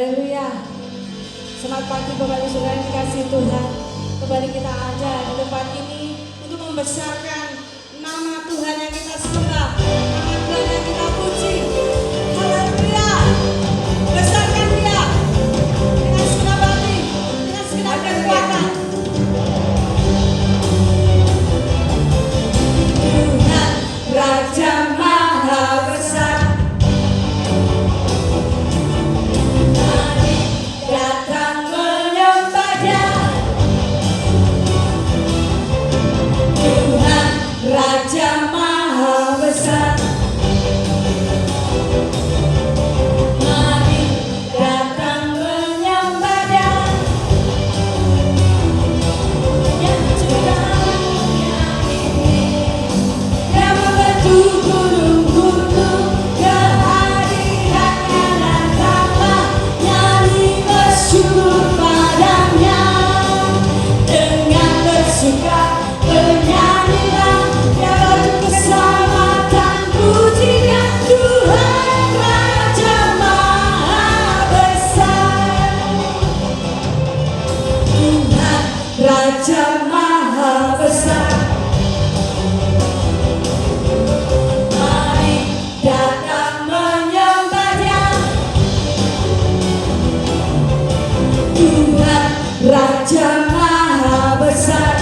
Haleluya. Selamat pagi Bapak Ibu Saudara yang dikasihi Tuhan. Kembali kita ada di tempat ini untuk membesarkan nama Tuhan yang kita sembah, nama Tuhan yang kita puji. Haleluya. Besarkan Dia dengan segenap hati, dengan segenap kekuatan. Tuhan Raja Maha Besar, Raja Maha Besar, mari datang menyembah Dia, yang mencipta dunia ini, yang membentuk gunung-gunung, kehadirannya datanglah, nyanyi bersyukur padanya, dengan bersuka bernyanyilah. Raja Maha Besar, mari datang menyembah Dia. Tuhan Raja Maha Besar,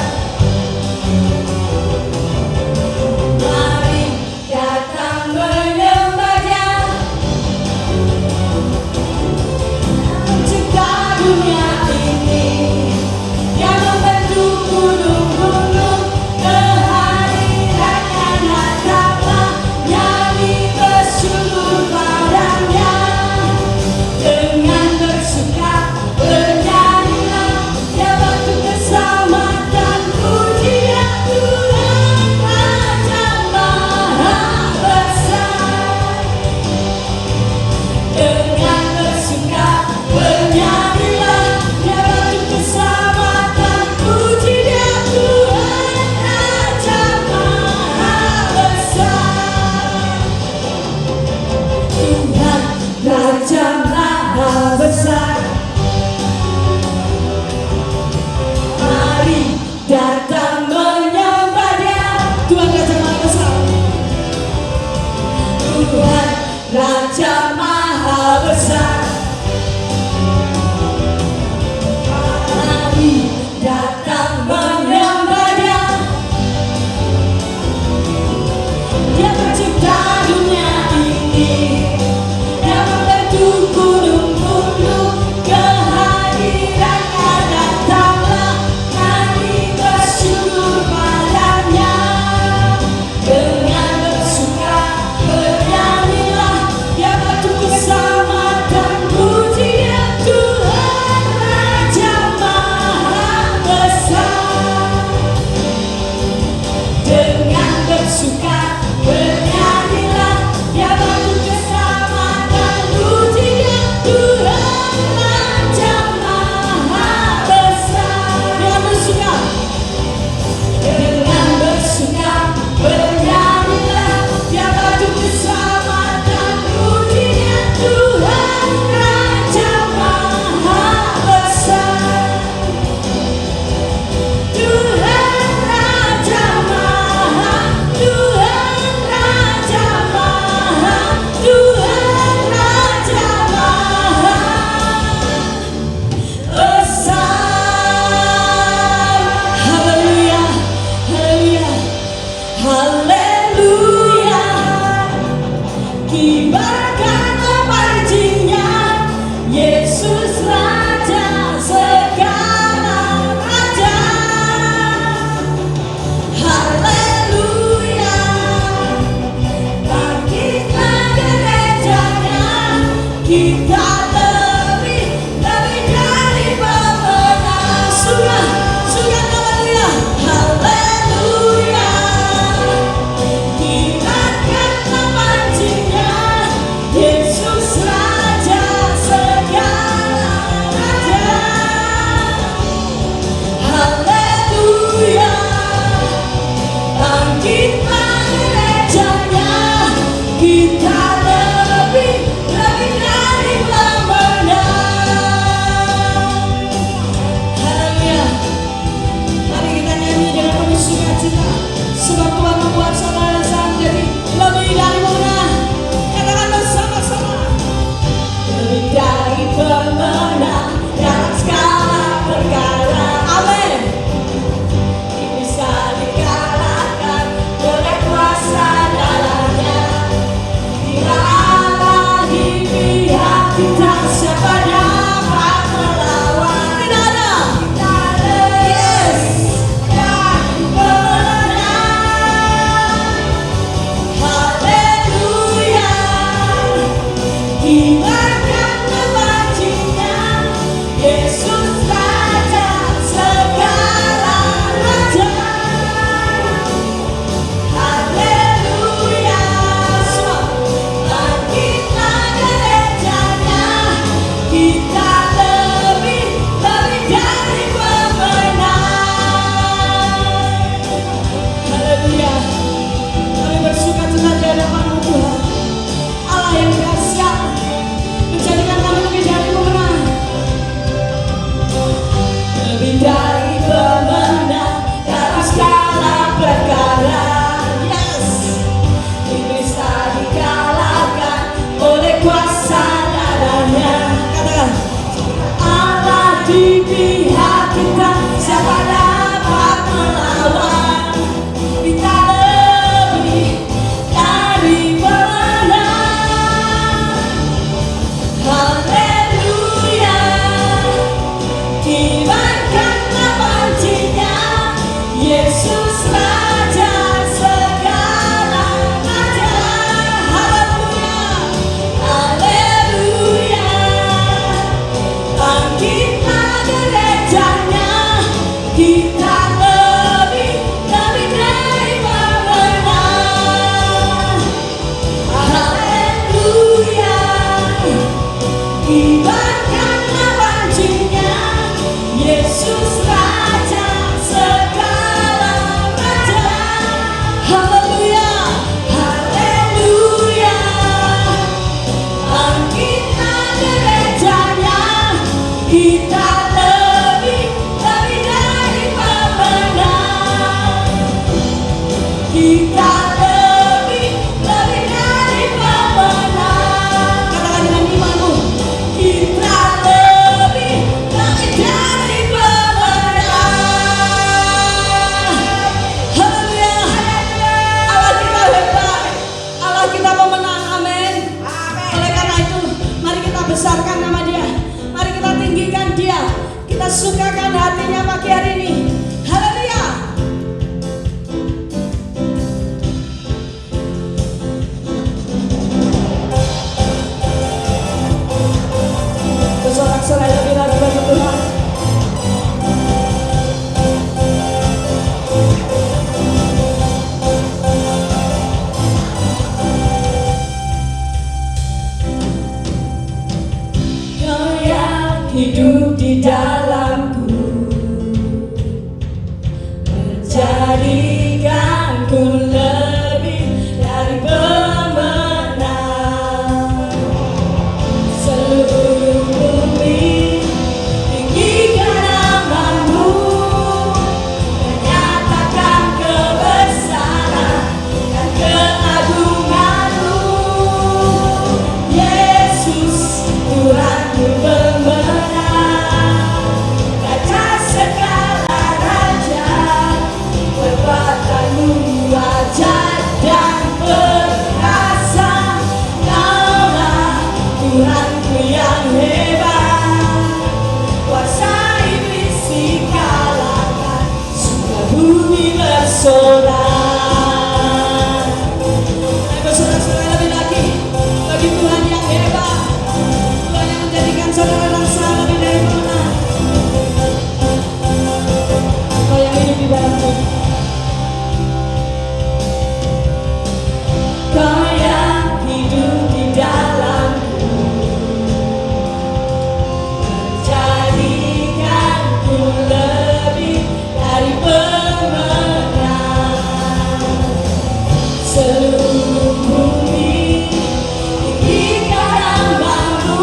mari datang menyembah Dia, mencipta dunia ini, yang membentuk gunung-gunung, kehadirannya datanglah, nyanyi bersyukur padanya, dengan bersuka bernyanyilah, Dia batu keselamatan, puji Dia Tuhan Raja Maha Besar, dengan bersuka bernyanyilah, Dia batu keselamatan, puji Dia Tuhan Raja Maha Besar. Tuhan Raja Maha Besar, mari datang menyembah Dia. Tuhan Raja Maha Besar, Tuhan Raja Maha Besar, mari datang menyembah Dia. Dia pencipta dunia ini, Dia membentuk gunung-gunung, kehadirannya datanglah, nyanyi bersyukur padanya, dengan bersuka bernyanyilah, Dia batu keselamatan, puji Dia Tuhan Raja Maha Besar, dengan bersuka bernyanyilah, Dia batu keselamatan, puji Dia Tuhan Raja Maha Besar. Dengan bersuka bernyanyilah, Dia batu keselamatan, puji Dia Tuhan Raja Maha Besar. Tuhan Raja Maha, Tuhan Raja Maha, Tuhan Raja Maha Besar. Haleluya, haleluya, haleluya. Kibarkan pemanjinya, Yesus Raja segala raja. Haleluya, bangkitlah gerejanya, kita lebih dari pemenang. Sudah haleluya, haleluya. Kibarkan pemanjinya, Yesus Raja segala raja. Haleluya, bangkitlah gerejanya, kita lebih dari pemenang. hadapan-Mu Tuhan. Allah yang dahsyat, menjadikan kami lebih dari pemenang. Lebih dari pemenang dalam segala perkara. Yes, iblis tak dikalahkan oleh kuasa darahnya. Katakan, Allah di pihak kita, siapa dapat melawan? Kita lebih dari pemenang. Haleluya, kibarkanlah pancinya, Yesus Raja segala raja. Haleluya, haleluya, bangkitlah gerejanya, kita lebih dari pemenang. Haleluya, kibarkanlah pancinya, Yesus Raja segala raja. Haleluya, haleluya, bangkitlah gerejanya, kita lebih dari pemenang. Kita lebih dari pemenang. Katakan dengan imanmu, kita lebih dari pemenang. Haleluya, Allah kita hebat, Allah kita pemenang. Amin. Oleh karena itu, mari kita besarkan nama Dia, mari kita tinggikan Dia, kita sukakan hatinya pagi hari ini. Haleluya. Bersorak-sorai lebih lagi bagi Tuhan. Kau yang hidup di dalamku, menjadikanku lebih dari pemenang. Seluruh bumi tinggikan nama-Mu, menyatakan kebesaran dan keagungan-Mu. Yesus, Tuhanku pemenang, Raja segala raja, perbuatan-Mu ajaib dan perkasa. Kaulah Tuhanku yang hebat, kuasa iblis dikalahkan, surga bumi bersorak. Ayo bersorak-sorai lebih lagi bagi Tuhan yang hebat, Tuhan yang menjadikan saudara dan saya lebih dari pemenang. Kau yang hidup di dalamku, Kau yang hidup di dalamku, menjadikanku lebih dari pemenang. Seluruh bumi tinggikan nama-Mu,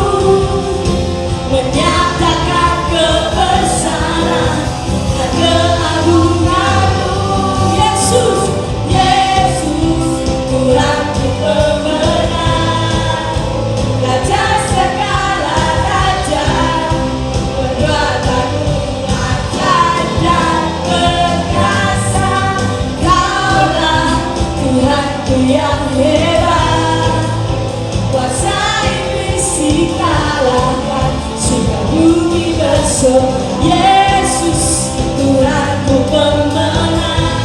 menyatakan kebesaran dan keagungan-Mu. Yesus, Yesus, Tuhanku pemenang, Raja segala raja, perbuatan-Mu ajaib dan perkasa. Kaulah Tuhanku yang hebat, kuasa iblis dikalahkan, surga bumi bersorak. Yesus, Tuhanku pemenang.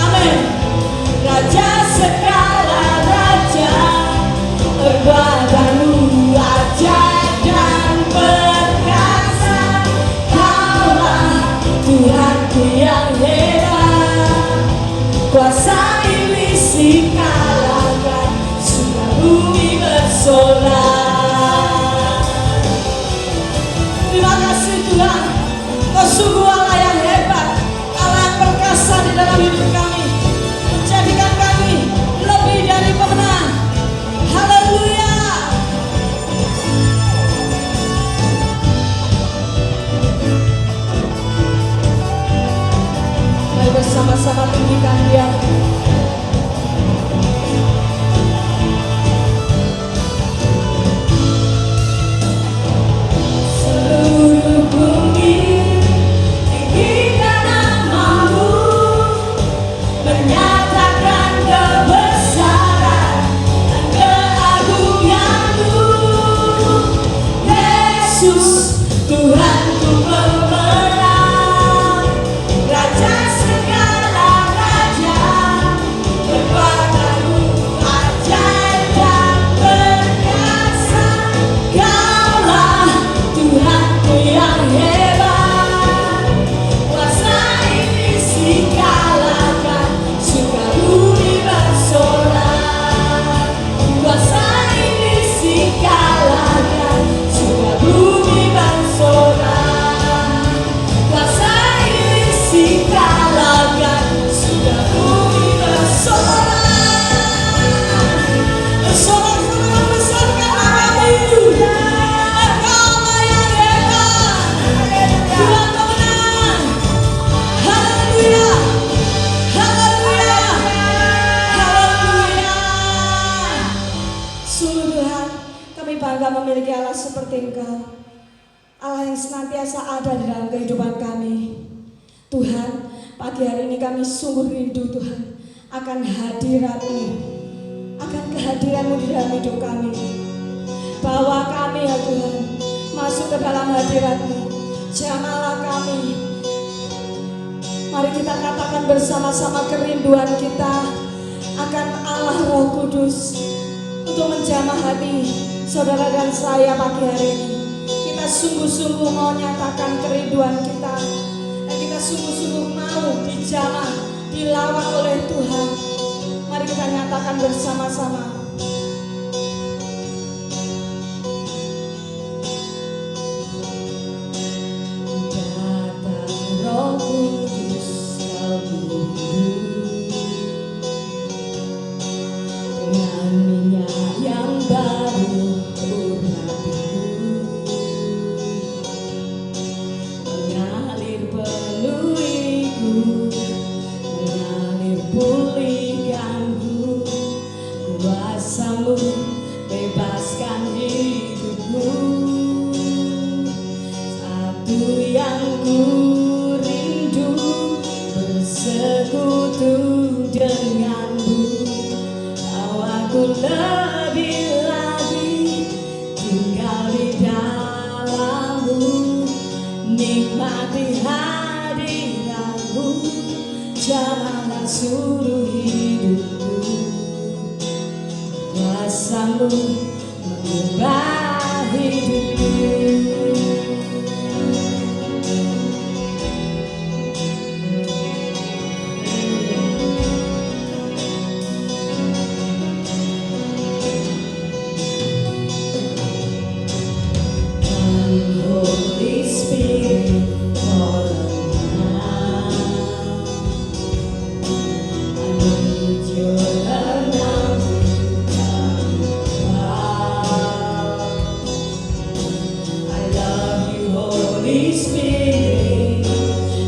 Amin. Raja segala raja, perbuatan-Mu ajaib dan perkasa. Kaulah Tuhanku yang hebat, kuasa iblis dikalahkan, surga bumi bersorak. Terima kasih Tuhan, Kau sungguh Allah yang hebat, Allah yang perkasa di dalam hidup kami, menjadikan kami lebih dari pemenang. memiliki Allah seperti Engkau, Allah yang senantiasa ada di dalam kehidupan kami. Tuhan, pagi hari ini kami sungguh rindu Tuhan akan hadirat-Mu, akan kehadiran-Mu di dalam hidup kami. Bawa kami ya Tuhan masuk ke dalam hadirat-Mu, jamahlah kami. Mari kita katakan bersama-sama kerinduan kita akan Allah Roh Kudus untuk menjamah hati saudara dan saya pagi hari ini. Kita sungguh-sungguh mau nyatakan kerinduan kita, dan kita sungguh-sungguh mau dijamah, dilawat oleh Tuhan. Mari kita nyatakan bersama-sama. Datang Roh Kudus, Kau hidup dengan minyak yang baru mengalir penuhiku, mengalir pulihkanku. Kuasa-Mu bebaskan hidupku. Satu yang ku rindu, bersekutu denganmu. Aku lebih lagi tinggal di dalam-Mu, nikmati hadirat-Mu, jamahlah seluruh hidupku. Kuasa-Mu mengubah hidupku. Holy Spirit, fall down. I need Your anointing come down. I love You, Holy Spirit.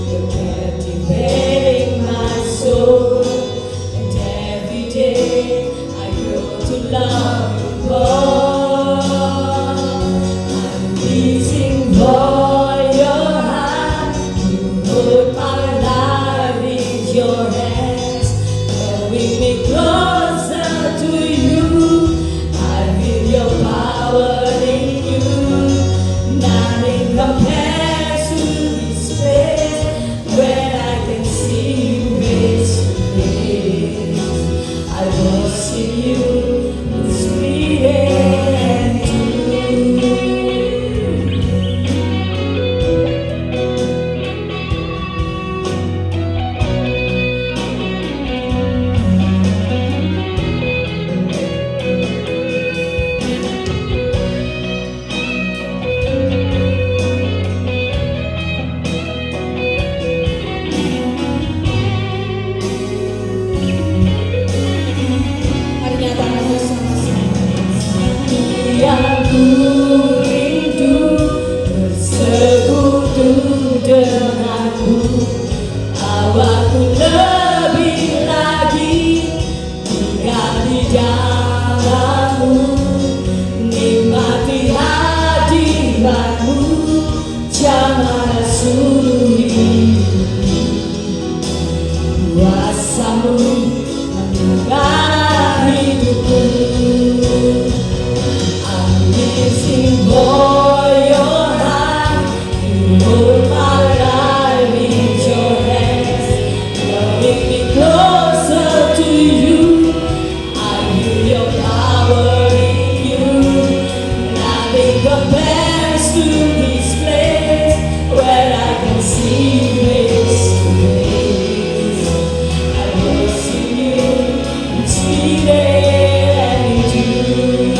You're captivating my soul, and every day I grow to love You more. For Your hand, You hold my life in Your hands, drawing me closer to You. I feel Your power in You. Nothing compares to this place when I can see You face to face. I worship You in spirit and truth. Denganmu, aku lebih lagi tinggal di dalam-Mu, nikmati hadirat-Mu, jamahlah seluruh hidupku. Kuasa-Mu mengubah hidupku. I'm missing for Your hand. You hold my life in Your hands, drawing me closer to You. I feel Your power in You. Nothing compares to this place where I can see You face to face. I worship You in spirit and in truth.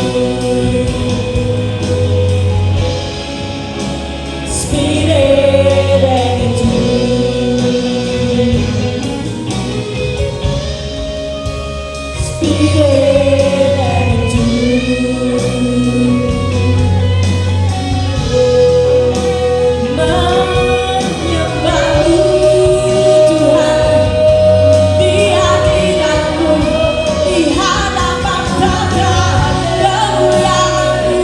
Spirit and in truth. Spirit and in truth. Menyembah-Mu Tuhan, di hadirat-Mu, di hadapan tata kemuliaan-Mu.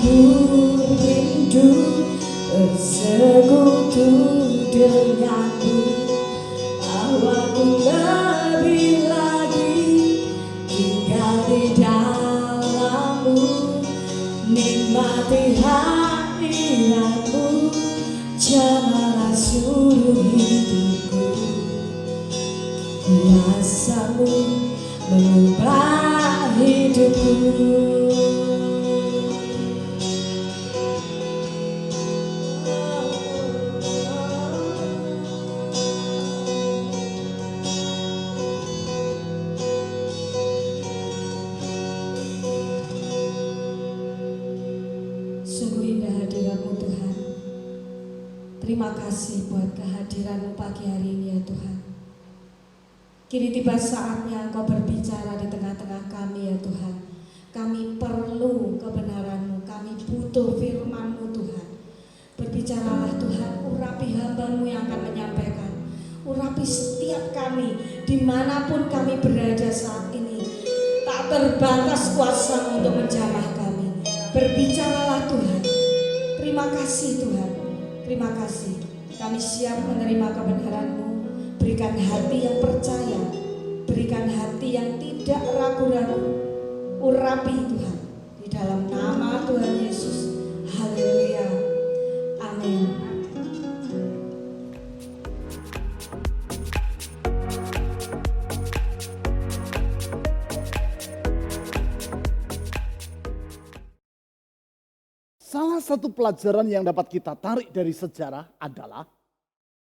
ku rindu bersekutu denganmu. Awalku lebih lagi tinggal di dalammu, nikmati hadiratmu, jamalah seluruh hidupku. Kuasamu mengubah hidupku. Sungguh indah hadirat-Mu Tuhan. Terima kasih buat kehadiran-Mu pagi hari ini ya Tuhan. Kini tiba saatnya Engkau berbicara di tengah-tengah kami ya Tuhan. Kami perlu kebenaran-Mu, kami butuh firman-Mu Tuhan. Berbicaralah Tuhan, urapi hamba-Mu yang akan menyampaikan. Urapi setiap kami, dimanapun kami berada saat ini. Tak terbatas kuasa untuk menjamah kami. Berbicaralah Tuhan. Terima kasih Tuhan. Terima kasih. Kami siap menerima kebenaran-Mu. Berikan hati yang percaya. Berikan hati yang tidak ragu-ragu. Urapi Tuhan. Di dalam nama Tuhan Yesus. Haleluya. Amin. Salah satu pelajaran yang dapat kita tarik dari sejarah adalah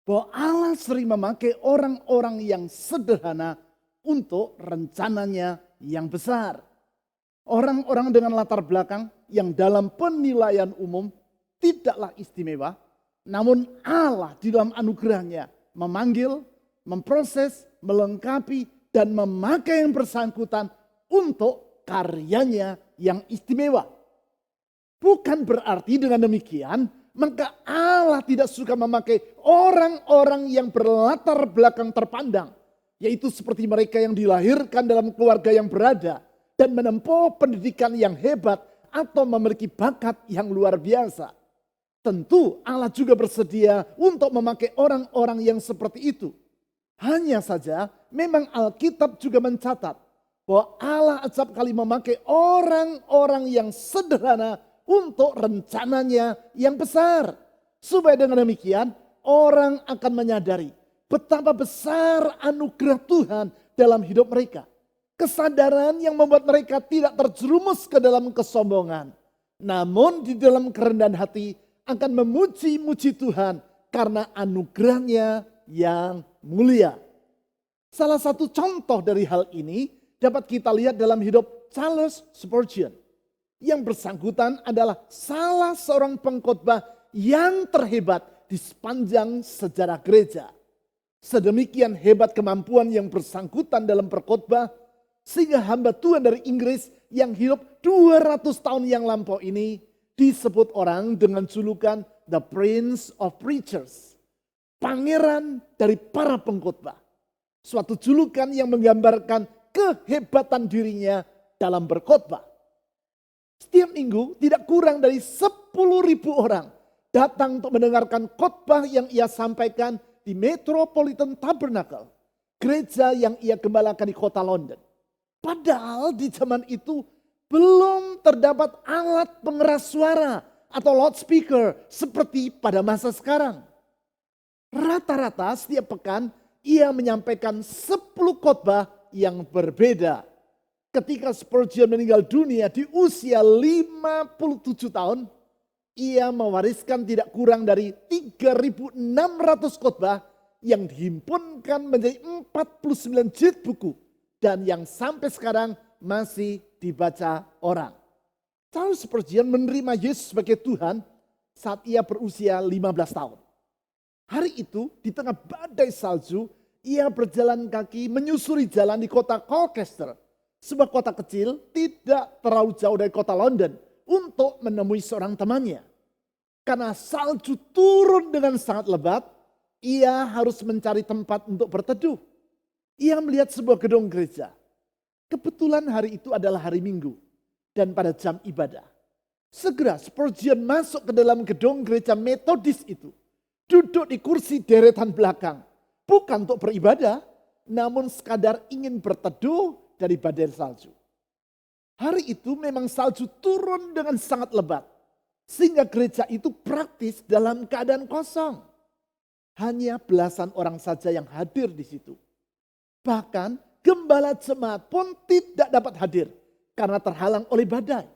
bahwa Allah sering memakai orang-orang yang sederhana untuk rencananya yang besar. Orang-orang dengan latar belakang yang dalam penilaian umum tidaklah istimewa, namun Allah di dalam anugerahnya memanggil, memproses, melengkapi, dan memakai yang bersangkutan untuk karyanya yang istimewa. Bukan berarti dengan demikian, maka Allah tidak suka memakai orang-orang yang berlatar belakang terpandang. Yaitu seperti mereka yang dilahirkan dalam keluarga yang berada dan menempuh pendidikan yang hebat atau memiliki bakat yang luar biasa. Tentu Allah juga bersedia untuk memakai orang-orang yang seperti itu. Hanya saja memang Alkitab juga mencatat bahwa Allah acap kali memakai orang-orang yang sederhana untuk rencananya yang besar. Supaya dengan demikian orang akan menyadari betapa besar anugerah Tuhan dalam hidup mereka. Kesadaran yang membuat mereka tidak terjerumus ke dalam kesombongan. Namun di dalam kerendahan hati akan memuji-muji Tuhan karena anugerahnya yang mulia. Salah satu contoh dari hal ini dapat kita lihat dalam hidup Charles Spurgeon. Yang bersangkutan adalah salah seorang pengkhotbah yang terhebat di sepanjang sejarah gereja. Sedemikian hebat kemampuan yang bersangkutan dalam berkhotbah, sehingga hamba Tuhan dari Inggris yang hidup 200 tahun yang lampau ini disebut orang dengan julukan The Prince of Preachers. Pangeran dari para pengkhotbah. Suatu julukan yang menggambarkan kehebatan dirinya dalam berkhotbah. Setiap minggu tidak kurang dari 10.000 orang datang untuk mendengarkan khotbah yang ia sampaikan di Metropolitan Tabernacle, gereja yang ia gembalakan di kota London. Padahal di zaman itu belum terdapat alat pengeras suara atau loudspeaker seperti pada masa sekarang. Rata-rata setiap pekan ia menyampaikan 10 khotbah yang berbeda. Ketika Spurgeon meninggal dunia di usia 57 tahun, ia mewariskan tidak kurang dari 3.600 khotbah yang dihimpunkan menjadi 49 jilid buku dan yang sampai sekarang masih dibaca orang. Charles Spurgeon menerima Yesus sebagai Tuhan saat ia berusia 15 tahun. Hari itu di tengah badai salju, ia berjalan kaki menyusuri jalan di kota Colchester. Sebuah kota kecil tidak terlalu jauh dari kota London untuk menemui seorang temannya. Karena salju turun dengan sangat lebat, ia harus mencari tempat untuk berteduh. Ia melihat sebuah gedung gereja. Kebetulan hari itu adalah hari Minggu dan pada jam ibadah. Segera Spurgeon masuk ke dalam gedung gereja Metodis itu. Duduk di kursi deretan belakang. Bukan untuk beribadah, namun sekadar ingin berteduh dari badai salju. Hari itu memang salju turun dengan sangat lebat. Sehingga gereja itu praktis dalam keadaan kosong. Hanya belasan orang saja yang hadir di situ. Bahkan gembala jemaat pun tidak dapat hadir karena terhalang oleh badai.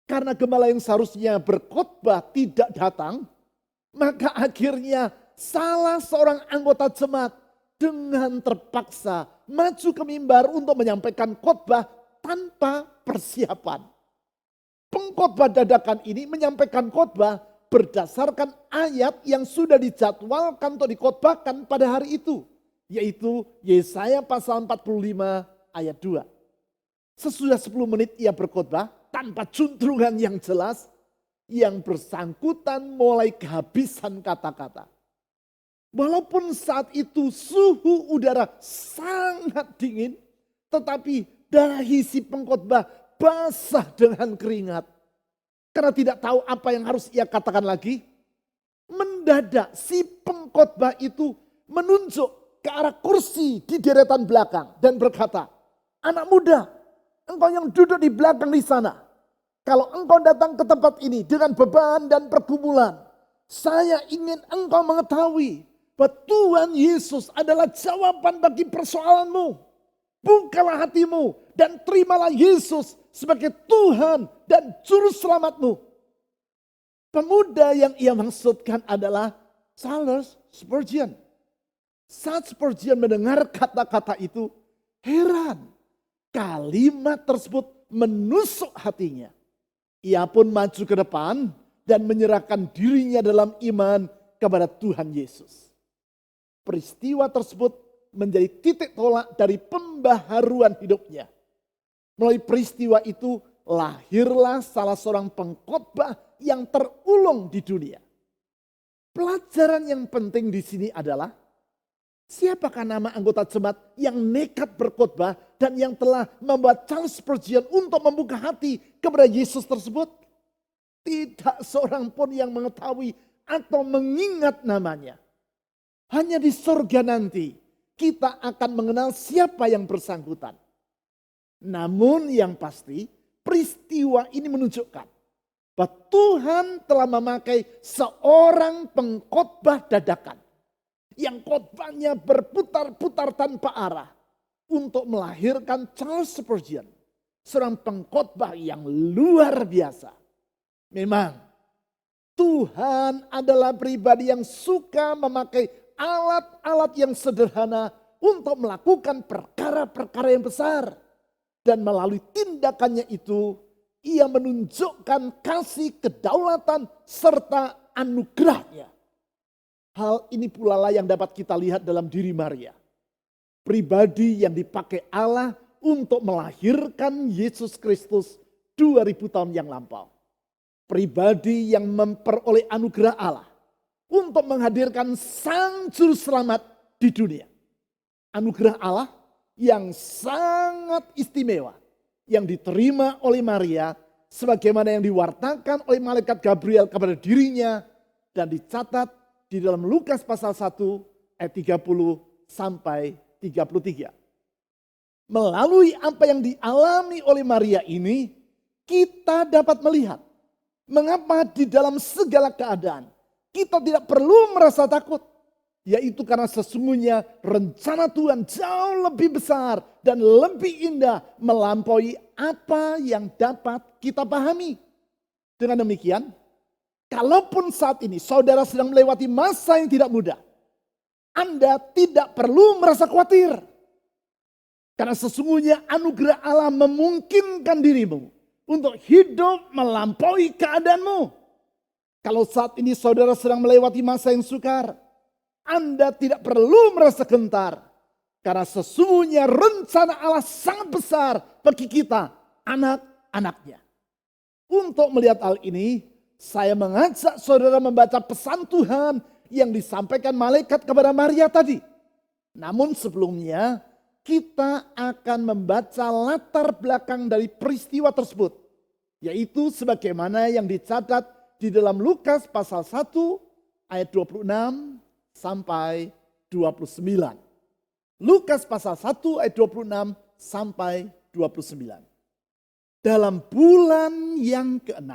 Karena gembala yang seharusnya berkhotbah tidak datang, maka akhirnya salah seorang anggota jemaat dengan terpaksa maju ke mimbar untuk menyampaikan khotbah tanpa persiapan. Pengkhotbah dadakan ini menyampaikan khotbah berdasarkan ayat yang sudah dijadwalkan untuk dikhotbahkan pada hari itu. Yaitu Yesaya pasal 45 ayat 2. Sesudah 10 menit ia berkhotbah tanpa juntrungan yang jelas. Yang bersangkutan mulai kehabisan kata-kata. Walaupun saat itu suhu udara sangat dingin. Tetapi dahi si pengkhotbah basah dengan keringat. Karena tidak tahu apa yang harus ia katakan lagi. Mendadak si pengkhotbah itu menunjuk ke arah kursi di deretan belakang. Dan berkata, anak muda, engkau yang duduk di belakang di sana. Kalau engkau datang ke tempat ini dengan beban dan pergumulan. Saya ingin engkau mengetahui bahwa Tuhan Yesus adalah jawaban bagi persoalanmu. Bukalah hatimu dan terimalah Yesus sebagai Tuhan dan Juru Selamatmu. Pemuda yang ia maksudkan adalah Charles Spurgeon. Saat Spurgeon mendengar kata-kata itu, heran. Kalimat tersebut menusuk hatinya. Ia pun maju ke depan dan menyerahkan dirinya dalam iman kepada Tuhan Yesus. Peristiwa tersebut menjadi titik tolak dari pembaharuan hidupnya. Melalui peristiwa itu lahirlah salah seorang pengkhotbah yang terulung di dunia. Pelajaran yang penting di sini adalah siapakah nama anggota jemaat yang nekat berkhotbah dan yang telah membuat Charles Spurgeon untuk membuka hati kepada Yesus tersebut? Tidak seorang pun yang mengetahui atau mengingat namanya. Hanya di surga nanti kita akan mengenal siapa yang bersangkutan. Namun yang pasti peristiwa ini menunjukkan bahwa Tuhan telah memakai seorang pengkhotbah dadakan. Yang khotbahnya berputar-putar tanpa arah. Untuk melahirkan Charles Spurgeon. Seorang pengkhotbah yang luar biasa. Memang Tuhan adalah pribadi yang suka memakai alat-alat yang sederhana untuk melakukan perkara-perkara yang besar. Dan melalui tindakannya itu, ia menunjukkan kasih kedaulatan serta anugerahnya. Hal ini pula lah yang dapat kita lihat dalam diri Maria. Pribadi yang dipakai Allah untuk melahirkan Yesus Kristus 2000 tahun yang lampau. Pribadi yang memperoleh anugerah Allah untuk menghadirkan Sang Juru Selamat di dunia. Anugerah Allah yang sangat istimewa yang diterima oleh Maria sebagaimana yang diwartakan oleh malaikat Gabriel kepada dirinya dan dicatat di dalam Lukas pasal 1 ayat 30 sampai 33. Melalui apa yang dialami oleh Maria ini, kita dapat melihat mengapa di dalam segala keadaan kita tidak perlu merasa takut. Yaitu karena sesungguhnya rencana Tuhan jauh lebih besar dan lebih indah melampaui apa yang dapat kita pahami. Dengan demikian, kalaupun saat ini saudara sedang melewati masa yang tidak mudah, Anda tidak perlu merasa khawatir. Karena sesungguhnya anugerah Allah memungkinkan dirimu untuk hidup melampaui keadaanmu. Kalau saat ini saudara sedang melewati masa yang sukar, Anda tidak perlu merasa gentar. Karena sesungguhnya rencana Allah sangat besar bagi kita, anak-anaknya. Untuk melihat hal ini, saya mengajak saudara membaca pesan Tuhan yang disampaikan malaikat kepada Maria tadi. Namun sebelumnya, kita akan membaca latar belakang dari peristiwa tersebut. Yaitu sebagaimana yang dicatat di dalam Lukas pasal 1 ayat 26 sampai 29. Lukas pasal 1 ayat 26 sampai 29. Dalam bulan yang ke-6,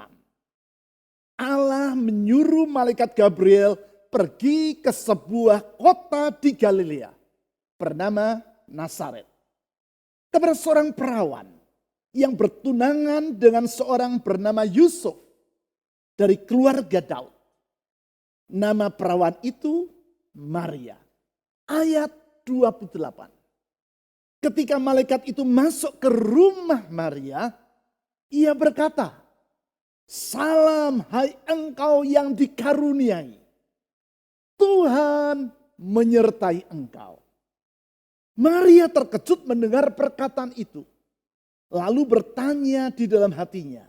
Allah menyuruh malaikat Gabriel pergi ke sebuah kota di Galilea bernama Nazaret, kepada seorang perawan yang bertunangan dengan seorang bernama Yusuf dari keluarga Daud. Nama perawan itu Maria. Ayat 28. Ketika malaikat itu masuk ke rumah Maria, ia berkata, "Salam hai engkau yang dikaruniai, Tuhan menyertai engkau." Maria terkejut mendengar perkataan itu. Lalu bertanya di dalam hatinya,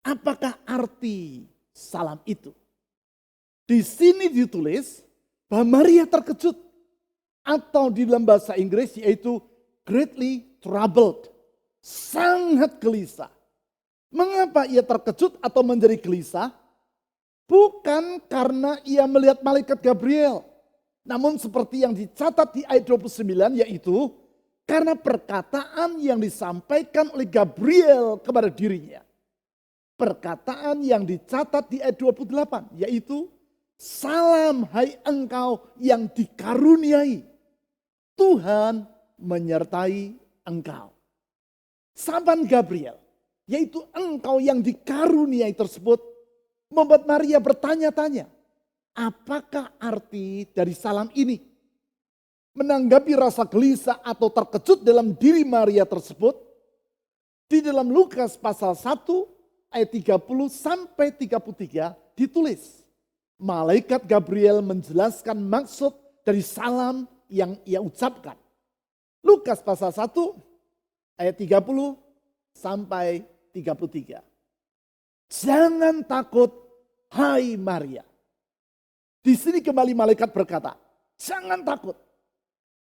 apakah arti salam itu? Di sini ditulis bahwa Maria terkejut. Atau di dalam bahasa Inggris yaitu greatly troubled. Sangat gelisah. Mengapa ia terkejut atau menjadi gelisah? Bukan karena ia melihat malaikat Gabriel. Namun seperti yang dicatat di ayat 29 yaitu karena perkataan yang disampaikan oleh Gabriel kepada dirinya. Perkataan yang dicatat di ayat 28 yaitu salam hai engkau yang dikaruniai, Tuhan menyertai engkau. Saban Gabriel, yaitu engkau yang dikaruniai tersebut, membuat Maria bertanya-tanya, apakah arti dari salam ini? Menanggapi rasa gelisah atau terkejut dalam diri Maria tersebut, di dalam Lukas pasal 1 ayat 30 sampai 33 ditulis, malaikat Gabriel menjelaskan maksud dari salam yang ia ucapkan. Lukas pasal 1 ayat 30 sampai 33. Jangan takut hai Maria. Di sini kembali malaikat berkata, jangan takut.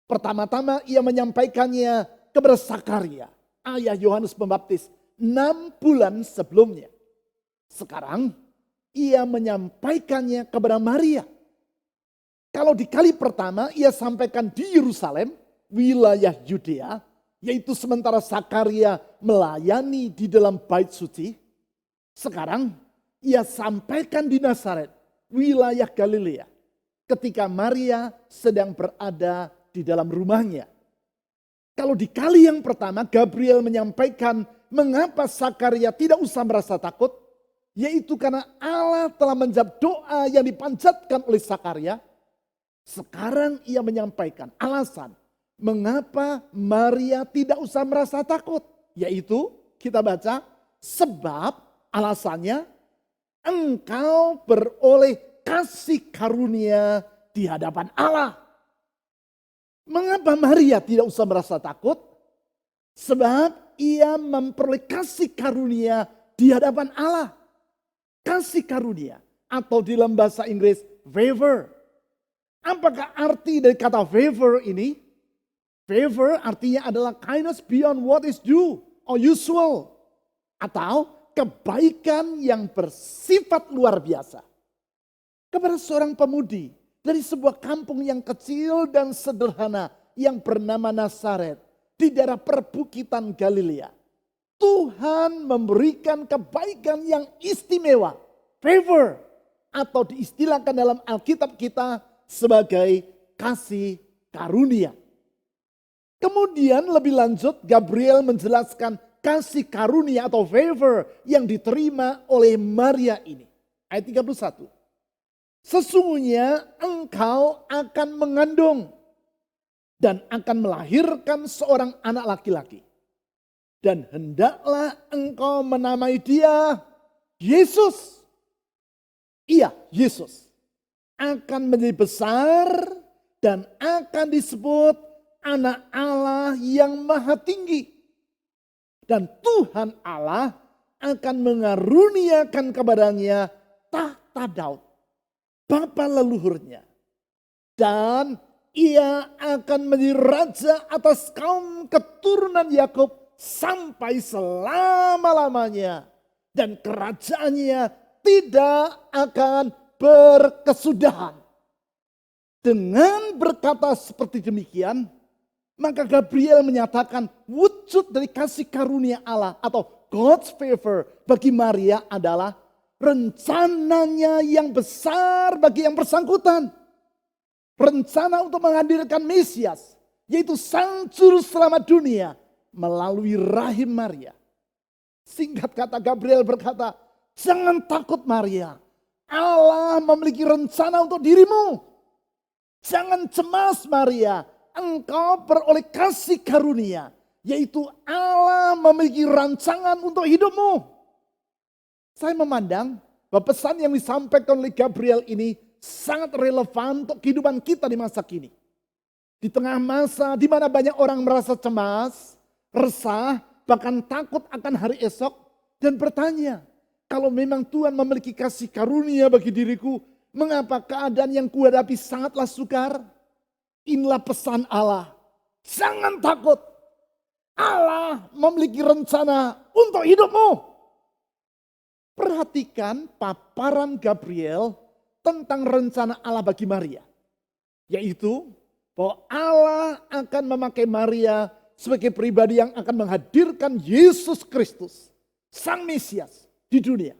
Pertama-tama ia menyampaikannya kepada Zakaria, ayah Yohanes Pembaptis, 6 bulan sebelumnya. Sekarang ia menyampaikannya kepada Maria. Kalau di kali pertama ia sampaikan di Yerusalem, wilayah Yudea, yaitu sementara Zakaria melayani di dalam bait suci. Sekarang ia sampaikan di Nazaret, wilayah Galilea, ketika Maria sedang berada di dalam rumahnya. Kalau di kali yang pertama Gabriel menyampaikan mengapa Zakaria tidak usah merasa takut, yaitu karena Allah telah menjawab doa yang dipanjatkan oleh Zakaria. Sekarang ia menyampaikan alasan mengapa Maria tidak usah merasa takut. Yaitu kita baca, sebab alasannya engkau beroleh kasih karunia di hadapan Allah. Mengapa Maria tidak usah merasa takut? Sebab ia memperoleh kasih karunia di hadapan Allah. Kasih karunia atau di dalam bahasa Inggris favor. Apakah arti dari kata favor ini? Favor artinya adalah kindness beyond what is due or usual. Atau kebaikan yang bersifat luar biasa. Kepada seorang pemudi dari sebuah kampung yang kecil dan sederhana yang bernama Nazaret di daerah perbukitan Galilea. Tuhan memberikan kebaikan yang istimewa, favor, atau diistilahkan dalam Alkitab kita sebagai kasih karunia. Kemudian lebih lanjut Gabriel menjelaskan kasih karunia atau favor yang diterima oleh Maria ini. Ayat 31. Sesungguhnya engkau akan mengandung dan akan melahirkan seorang anak laki-laki. Dan hendaklah engkau menamai dia Yesus. Iya, Yesus. Akan menjadi besar dan akan disebut anak Allah yang maha tinggi. Dan Tuhan Allah akan mengaruniakan kepadanya tahta Daud, bapa leluhurnya. Dan ia akan menjadi raja atas kaum keturunan Yakub sampai selama-lamanya. dan kerajaannya tidak akan berkesudahan. Dengan berkata seperti demikian, maka Gabriel menyatakan wujud dari kasih karunia Allah atau God's favor bagi Maria adalah rencananya yang besar bagi yang bersangkutan. Rencana untuk menghadirkan Mesias, yaitu Sang Juru Selamat dunia melalui rahim Maria. Singkat kata, Gabriel berkata, jangan takut Maria, Allah memiliki rencana untuk dirimu. Jangan cemas Maria, engkau beroleh kasih karunia, yaitu Allah memiliki rancangan untuk hidupmu. Saya memandang bahwa pesan yang disampaikan oleh Gabriel ini sangat relevan untuk kehidupan kita di masa kini. Di tengah masa di mana banyak orang merasa cemas, resah, bahkan takut akan hari esok dan bertanya, kalau memang Tuhan memiliki kasih karunia bagi diriku, mengapa keadaan yang kuhadapi sangatlah sukar? Inilah pesan Allah. Jangan takut. Allah memiliki rencana untuk hidupmu. Perhatikan paparan Gabriel tentang rencana Allah bagi Maria. Yaitu bahwa Allah akan memakai Maria sebagai pribadi yang akan menghadirkan Yesus Kristus, Sang Mesias di dunia.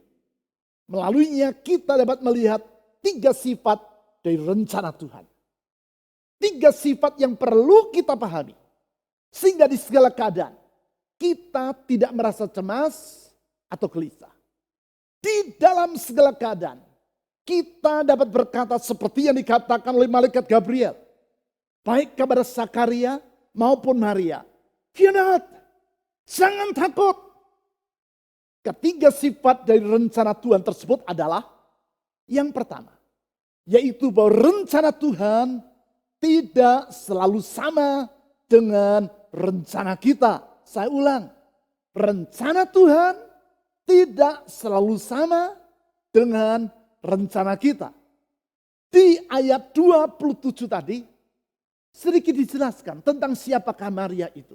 Melaluinya kita dapat melihat 3 sifat dari rencana Tuhan. 3 sifat yang perlu kita pahami. Sehingga di segala keadaan kita tidak merasa cemas atau gelisah. Di dalam segala keadaan kita dapat berkata seperti yang dikatakan oleh malaikat Gabriel. Baik kepada Zakaria maupun Maria. Fear not, jangan takut. Ketiga sifat dari rencana Tuhan tersebut adalah yang pertama, yaitu bahwa rencana Tuhan tidak selalu sama dengan rencana kita. Saya ulang, rencana Tuhan tidak selalu sama dengan rencana kita. Di ayat 27 tadi, sedikit dijelaskan tentang siapakah Maria itu.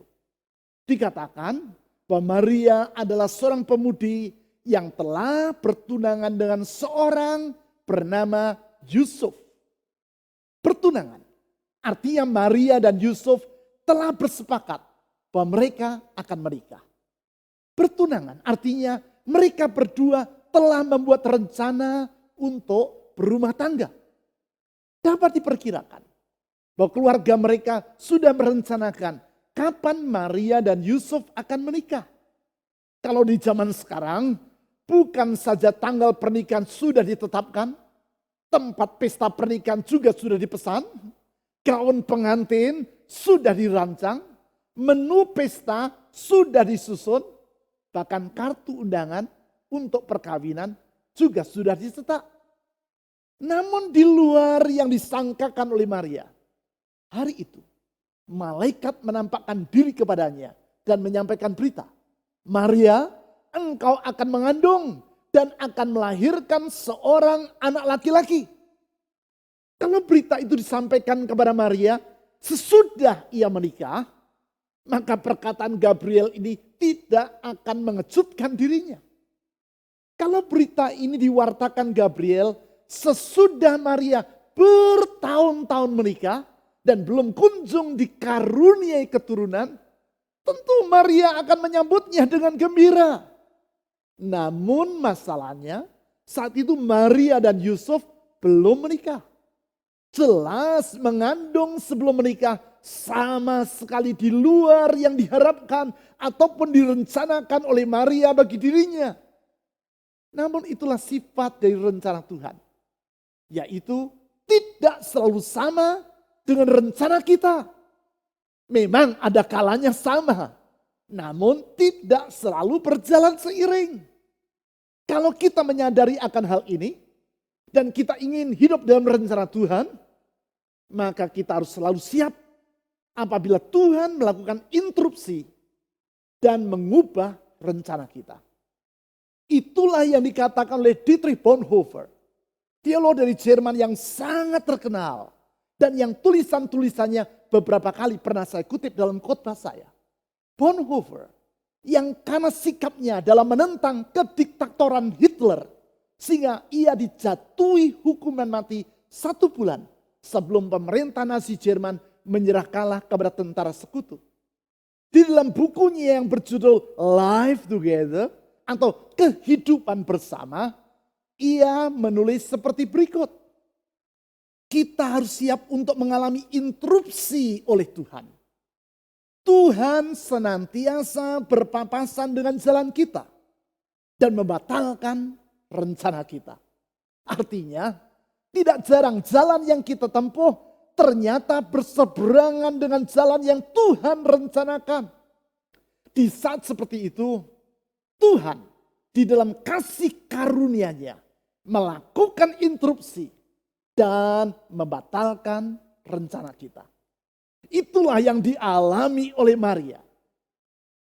Dikatakan bahwa Maria adalah seorang pemudi yang telah bertunangan dengan seorang bernama Yusuf. Bertunangan artinya Maria dan Yusuf telah bersepakat bahwa mereka akan menikah. Bertunangan artinya mereka berdua telah membuat rencana untuk berumah tangga. Dapat diperkirakan bahwa keluarga mereka sudah merencanakan kapan Maria dan Yusuf akan menikah. Kalau di zaman sekarang, bukan saja tanggal pernikahan sudah ditetapkan, tempat pesta pernikahan juga sudah dipesan, gaun pengantin sudah dirancang, menu pesta sudah disusun, bahkan kartu undangan untuk perkawinan juga sudah dicetak. Namun di luar yang disangkakan oleh Maria, hari itu malaikat menampakkan diri kepadanya dan menyampaikan berita. Maria, engkau akan mengandung dan akan melahirkan seorang anak laki-laki. Kalau berita itu disampaikan kepada Maria sesudah ia menikah, maka perkataan Gabriel ini tidak akan mengejutkan dirinya. Kalau berita ini diwartakan Gabriel sesudah Maria bertahun-tahun menikah dan belum kunjung dikaruniai keturunan, tentu Maria akan menyambutnya dengan gembira. Namun masalahnya saat itu Maria dan Yusuf belum menikah. Jelas mengandung sebelum menikah sama sekali di luar yang diharapkan ataupun direncanakan oleh Maria bagi dirinya. Namun itulah sifat dari rencana Tuhan. Yaitu tidak selalu sama dengan rencana kita. Memang ada kalanya sama, namun tidak selalu berjalan seiring. Kalau kita menyadari akan hal ini, dan kita ingin hidup dalam rencana Tuhan, maka kita harus selalu siap apabila Tuhan melakukan interupsi dan mengubah rencana kita. Itulah yang dikatakan oleh Dietrich Bonhoeffer, teolog dari Jerman yang sangat terkenal. Dan yang tulisan-tulisannya beberapa kali pernah saya kutip dalam khotbah saya. Bonhoeffer yang karena sikapnya dalam menentang kediktatoran Hitler, sehingga ia dijatuhi hukuman mati 1 bulan sebelum pemerintah Nazi Jerman menyerah kalah kepada tentara sekutu. Di dalam bukunya yang berjudul Life Together atau Kehidupan Bersama, ia menulis seperti berikut. Kita harus siap untuk mengalami interupsi oleh Tuhan. Tuhan senantiasa berpapasan dengan jalan kita dan membatalkan rencana kita. Artinya, tidak jarang jalan yang kita tempuh ternyata berseberangan dengan jalan yang Tuhan rencanakan. Di saat seperti itu, Tuhan di dalam kasih karunia-Nya melakukan interupsi dan membatalkan rencana kita. Itulah yang dialami oleh Maria.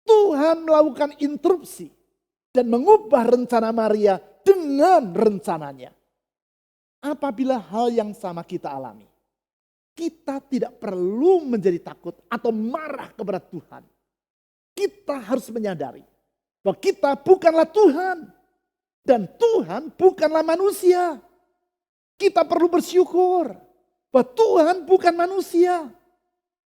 Tuhan melakukan interupsi dan mengubah rencana Maria dengan rencananya. Apabila hal yang sama kita alami, kita tidak perlu menjadi takut atau marah kepada Tuhan. Kita harus menyadari bahwa kita bukanlah Tuhan dan Tuhan bukanlah manusia. Kita perlu bersyukur bahwa Tuhan bukan manusia.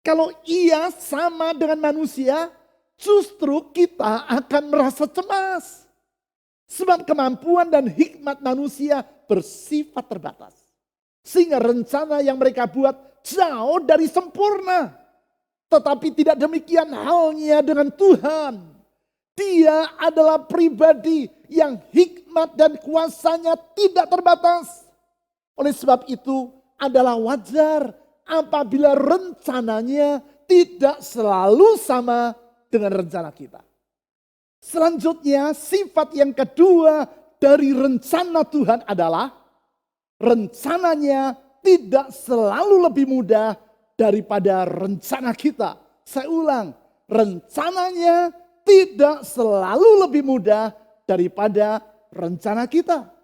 Kalau ia sama dengan manusia, justru kita akan merasa cemas. Sebab kemampuan dan hikmat manusia bersifat terbatas. Sehingga rencana yang mereka buat jauh dari sempurna. Tetapi tidak demikian halnya dengan Tuhan. Dia adalah pribadi yang hikmat dan kuasanya tidak terbatas. Oleh sebab itu adalah wajar apabila rencananya tidak selalu sama dengan rencana kita. Selanjutnya sifat yang kedua dari rencana Tuhan adalah rencananya tidak selalu lebih mudah daripada rencana kita. Saya ulang, rencananya tidak selalu lebih mudah daripada rencana kita.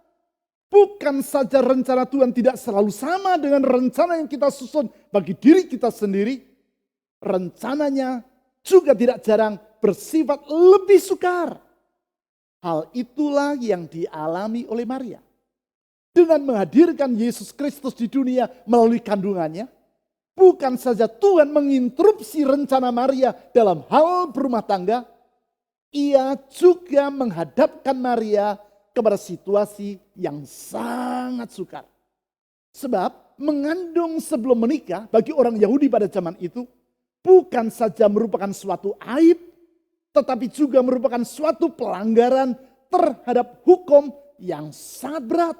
Bukan saja rencana Tuhan tidak selalu sama dengan rencana yang kita susun bagi diri kita sendiri. Rencananya juga tidak jarang bersifat lebih sukar. Hal itulah yang dialami oleh Maria. Dengan menghadirkan Yesus Kristus di dunia melalui kandungannya, bukan saja Tuhan menginterupsi rencana Maria dalam hal berumah tangga, ia juga menghadapkan Maria kepada situasi yang sangat sukar. Sebab mengandung sebelum menikah bagi orang Yahudi pada zaman itu bukan saja merupakan suatu aib, tetapi juga merupakan suatu pelanggaran terhadap hukum yang sangat berat.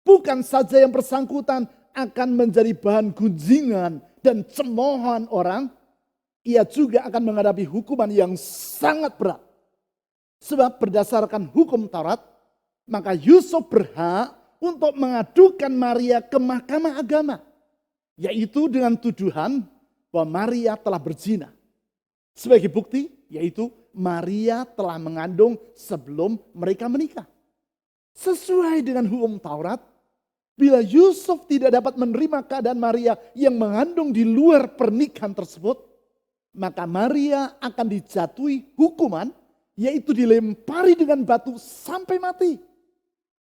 Bukan saja yang bersangkutan akan menjadi bahan gunjingan dan cemoohan orang, ia juga akan menghadapi hukuman yang sangat berat. Sebab berdasarkan hukum Taurat, maka Yusuf berhak untuk mengadukan Maria ke mahkamah agama. Yaitu dengan tuduhan bahwa Maria telah berzina. Sebagai bukti, yaitu Maria telah mengandung sebelum mereka menikah. Sesuai dengan hukum Taurat, bila Yusuf tidak dapat menerima keadaan Maria yang mengandung di luar pernikahan tersebut, maka Maria akan dijatuhi hukuman, yaitu dilempari dengan batu sampai mati.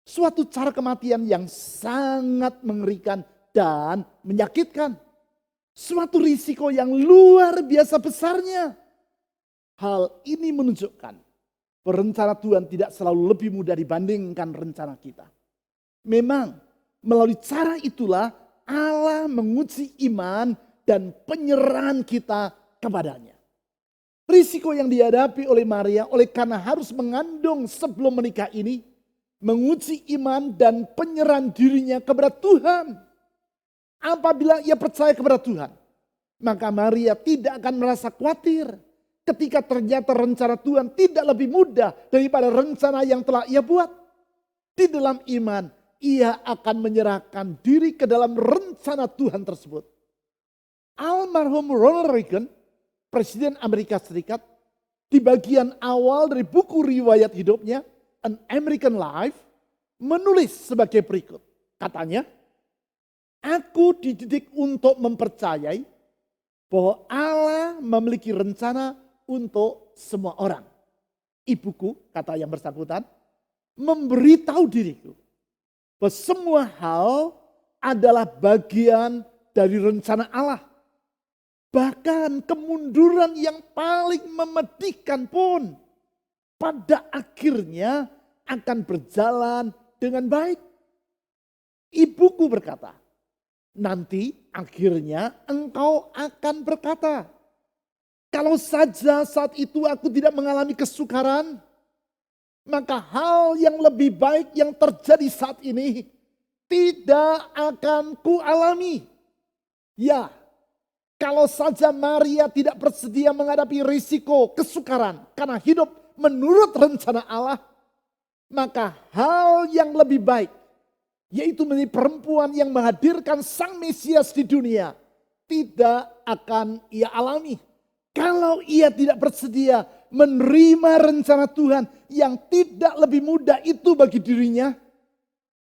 Suatu cara kematian yang sangat mengerikan dan menyakitkan. Suatu risiko yang luar biasa besarnya. Hal ini menunjukkan bahwa rencana Tuhan tidak selalu lebih mudah dibandingkan rencana kita. Memang melalui cara itulah Allah menguji iman dan penyerahan kita kepadanya. Risiko yang dihadapi oleh Maria oleh karena harus mengandung sebelum menikah ini menguji iman dan penyerahan dirinya kepada Tuhan. Apabila ia percaya kepada Tuhan, maka Maria tidak akan merasa khawatir ketika ternyata rencana Tuhan tidak lebih mudah daripada rencana yang telah ia buat. Di dalam iman, ia akan menyerahkan diri ke dalam rencana Tuhan tersebut. Almarhum Ronald Reagan, Presiden Amerika Serikat, di bagian awal dari buku riwayat hidupnya, An American Life, menulis sebagai berikut. Katanya, aku dididik untuk mempercayai bahwa Allah memiliki rencana untuk semua orang. ibuku, kata yang bersangkutan, memberitahu diriku bahwa semua hal adalah bagian dari rencana Allah. Bahkan kemunduran yang paling memedihkan pun pada akhirnya akan berjalan dengan baik. Ibuku berkata, nanti akhirnya engkau akan berkata, kalau saja saat itu aku tidak mengalami kesukaran, maka hal yang lebih baik yang terjadi saat ini tidak akan kualami. Ya, kalau saja Maria tidak bersedia menghadapi risiko kesukaran karena hidup menurut rencana Allah, maka hal yang lebih baik, yaitu menjadi perempuan yang menghadirkan Sang Mesias di dunia, tidak akan ia alami. Kalau ia tidak bersedia menerima rencana Tuhan yang tidak lebih mudah itu bagi dirinya,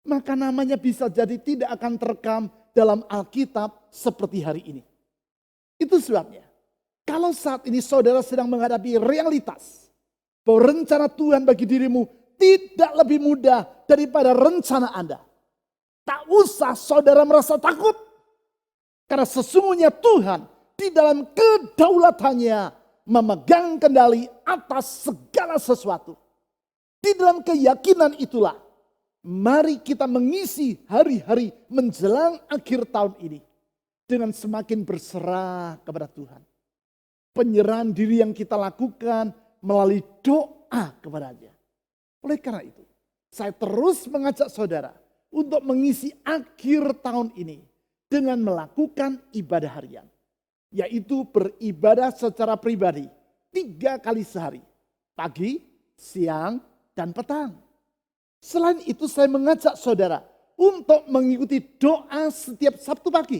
maka namanya bisa jadi tidak akan terekam dalam Alkitab seperti hari ini. Itu sebabnya, kalau saat ini saudara sedang menghadapi realitas bahwa rencana Tuhan bagi dirimu tidak lebih mudah daripada rencana Anda, tak usah saudara merasa takut. Karena sesungguhnya Tuhan di dalam kedaulatannya memegang kendali atas segala sesuatu. Di dalam keyakinan itulah, mari kita mengisi hari-hari menjelang akhir tahun ini dengan semakin berserah kepada Tuhan. Penyerahan diri yang kita lakukan melalui doa kepada-Nya. Oleh karena itu, saya terus mengajak saudara untuk mengisi akhir tahun ini dengan melakukan ibadah harian. Yaitu beribadah secara pribadi 3 kali sehari. Pagi, siang, dan petang. Selain itu saya mengajak saudara untuk mengikuti doa setiap Sabtu pagi.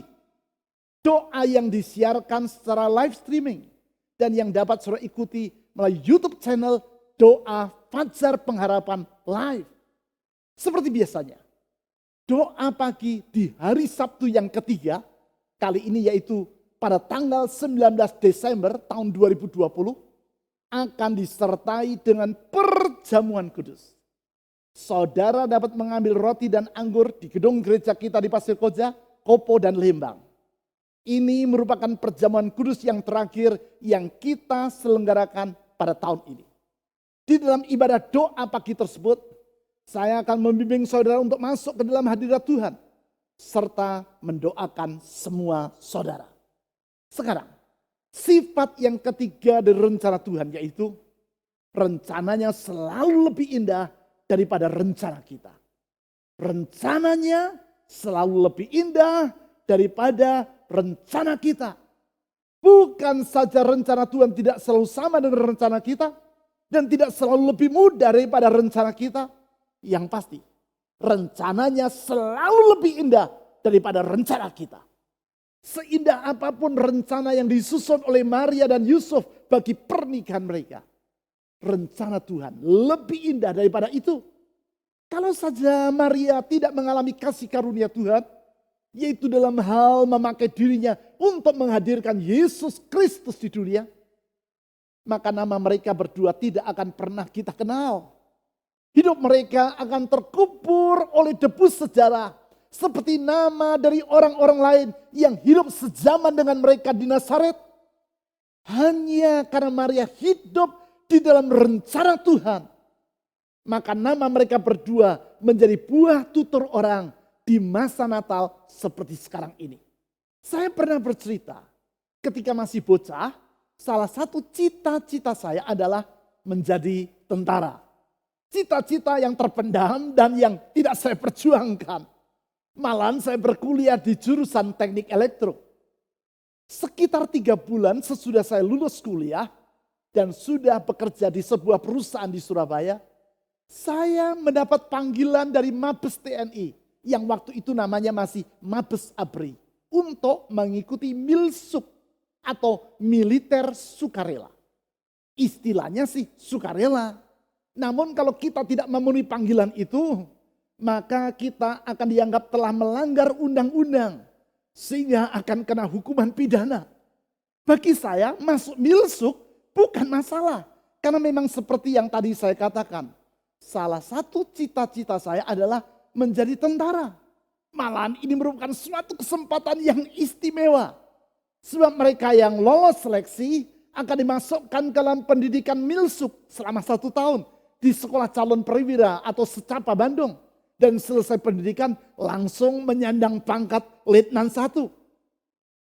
Doa yang disiarkan secara live streaming. Dan yang dapat saudara ikuti melalui YouTube channel Doa Fajar Pengharapan Live. Seperti biasanya, doa pagi di hari Sabtu yang ketiga, kali ini yaitu pada tanggal 19 Desember tahun 2020, akan disertai dengan perjamuan kudus. Saudara dapat mengambil roti dan anggur di gedung gereja kita di Pasir Koja, Kopo, dan Lembang. Ini merupakan perjamuan kudus yang terakhir yang kita selenggarakan pada tahun ini. Di dalam ibadah doa pagi tersebut, saya akan membimbing saudara untuk masuk ke dalam hadirat Tuhan, serta mendoakan semua saudara. Sekarang, sifat yang ketiga dari rencana Tuhan, yaitu rencananya selalu lebih indah daripada rencana kita. Rencananya selalu lebih indah daripada rencana kita. Bukan saja rencana Tuhan tidak selalu sama dengan rencana kita, dan tidak selalu lebih mudah daripada rencana kita. Yang pasti, rencananya selalu lebih indah daripada rencana kita. Seindah apapun rencana yang disusun oleh Maria dan Yusuf bagi pernikahan mereka, rencana Tuhan lebih indah daripada itu. Kalau saja Maria tidak mengalami kasih karunia Tuhan, yaitu dalam hal memakai dirinya untuk menghadirkan Yesus Kristus di dunia, maka nama mereka berdua tidak akan pernah kita kenal. Hidup mereka akan terkubur oleh debu sejarah, seperti nama dari orang-orang lain yang hidup sezaman dengan mereka di Nazaret. Hanya karena Maria hidup di dalam rencana Tuhan, maka nama mereka berdua menjadi buah tutur orang di masa Natal seperti sekarang ini. Saya pernah bercerita, ketika masih bocah, salah satu cita-cita saya adalah menjadi tentara. Cita-cita yang terpendam dan yang tidak saya perjuangkan. Malahan saya berkuliah di jurusan teknik elektro. Sekitar 3 bulan sesudah saya lulus kuliah dan sudah bekerja di sebuah perusahaan di Surabaya, saya mendapat panggilan dari Mabes TNI yang waktu itu namanya masih Mabes ABRI untuk mengikuti Milsuk atau militer sukarela. Istilahnya sih sukarela. Namun kalau kita tidak memenuhi panggilan itu, maka kita akan dianggap telah melanggar undang-undang. Sehingga akan kena hukuman pidana. Bagi saya masuk Milsuk bukan masalah. Karena memang seperti yang tadi saya katakan, salah satu cita-cita saya adalah menjadi tentara. Malahan ini merupakan suatu kesempatan yang istimewa. Sebab mereka yang lolos seleksi akan dimasukkan ke dalam pendidikan milsuk selama 1 tahun di Sekolah Calon Perwira atau Secapa Bandung. Dan selesai pendidikan langsung menyandang pangkat Letnan 1.